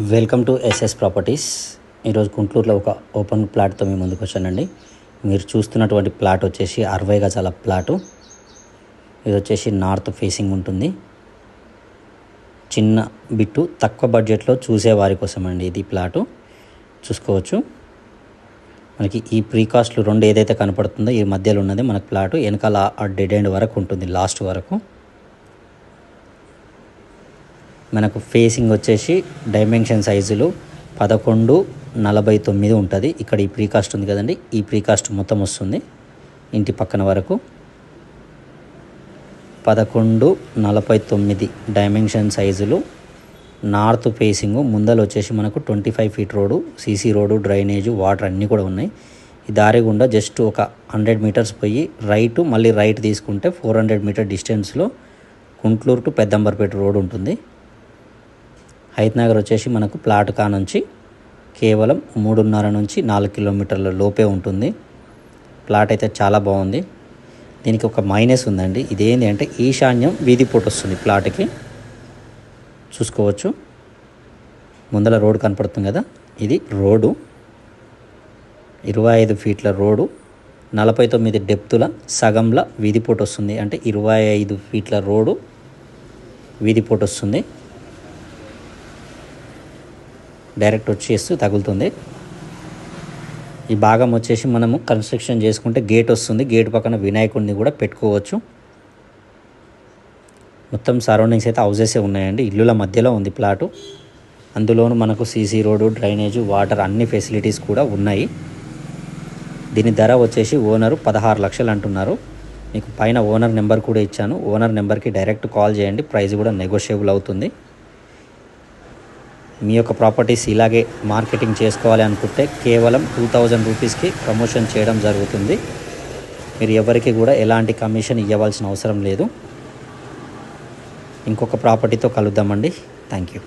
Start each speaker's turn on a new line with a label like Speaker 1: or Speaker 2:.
Speaker 1: Welcome to SS properties. ఈరోజు గుంటూరులో ఒక ఓపెన్ ప్లాట్తో మేము ముందుకు వచ్చానండి. మీరు చూస్తున్నటువంటి ప్లాట్ వచ్చేసి 60 గజాల ప్లాటు. ఇది వచ్చేసి నార్త్ ఫేసింగ్ ఉంటుంది. చిన్న బిట్టు తక్కువ బడ్జెట్లో చూసే వారి కోసం అండి ఇది ప్లాటు. చూసుకోవచ్చు, మనకి ఈ ప్రీకాస్ట్లు రెండు ఏదైతే కనపడుతుందో ఈ మధ్యలో ఉన్నది మనకు ప్లాటు. వెనకాల ఆ డెడ్ ఎండ్ వరకు ఉంటుంది, లాస్ట్ వరకు. మనకు ఫేసింగ్ వచ్చేసి డైమెన్షన్ సైజులు 11:49 ఉంటుంది. ఇక్కడ ఈ ప్రీకాస్ట్ ఉంది కదండి, ఈ ప్రీకాస్ట్ మొత్తం వస్తుంది ఇంటి పక్కన వరకు. 11:49 డైమెన్షన్ సైజులు. North facing. ముందర వచ్చేసి మనకు 25 feet road, CC road, drainage, water అన్నీ కూడా ఉన్నాయి. ఈ దారి గుండా జస్ట్ ఒక 100 మీటర్స్ పోయి రైట్, మళ్ళీ రైట్ తీసుకుంటే 400 మీటర్ డిస్టెన్స్లో గుంటూరు టు పెద్దంబర్పేట రోడ్ ఉంటుంది. హైత్ నగర్ వచ్చేసి మనకు ప్లాట్ నుంచి కేవలం 3.5 నుంచి 4 కిలోమీటర్ల లోపే ఉంటుంది. ప్లాట్ అయితే చాలా బాగుంది. దీనికి ఒక మైనస్ ఉందండి. ఇదేంటి అంటే ఈశాన్యం వీధి పోటు వస్తుంది ప్లాట్కి. చూసుకోవచ్చు, ముందర రోడ్ కనపడుతుంది కదా, ఇది రోడ్డు. 25 ఫీట్ల రోడ్డు, 49 డెప్తుల సగంల వీధి పోటు వస్తుంది. అంటే 25 ఫీట్ల రోడ్డు వీధి పోటు వస్తుంది. డైరెక్ట్ వచ్చేస్తూ తగులుతుంది. ఈ భాగం వచ్చేసి మనము కన్స్ట్రక్షన్ చేసుకుంటే గేట్ వస్తుంది. గేట్ పక్కన వినాయకుడిని కూడా పెట్టుకోవచ్చు. మొత్తం సరౌండింగ్స్ అయితే హౌజెసే ఉన్నాయండి. ఇల్లుల మధ్యలో ఉంది ప్లాటు. అందులోనూ మనకు సీసీ రోడ్డు, డ్రైనేజు, వాటర్ అన్ని ఫెసిలిటీస్ కూడా ఉన్నాయి. దీని ధర వచ్చేసి ఓనరు 16 లక్షలు అంటున్నారు. మీకు పైన ఓనర్ నెంబర్ కూడా ఇచ్చాను. ఓనర్ నెంబర్కి డైరెక్ట్ కాల్ చేయండి. ప్రైస్ కూడా నెగోషియబుల్ అవుతుంది. మీ యొక్క ప్రాపర్టీస్ ఇలాగే మార్కెటింగ్ చేసుకోవాలి అనుకుంటే కేవలం 2000 రూపీస్కి ప్రమోషన్ చేయడం జరుగుతుంది. మీరు ఎవరికి కూడా ఎలాంటి కమిషన్ ఇవ్వవలసిన అవసరం లేదు. ఇంకొక ప్రాపర్టీతో కలుద్దామండి. Thank you.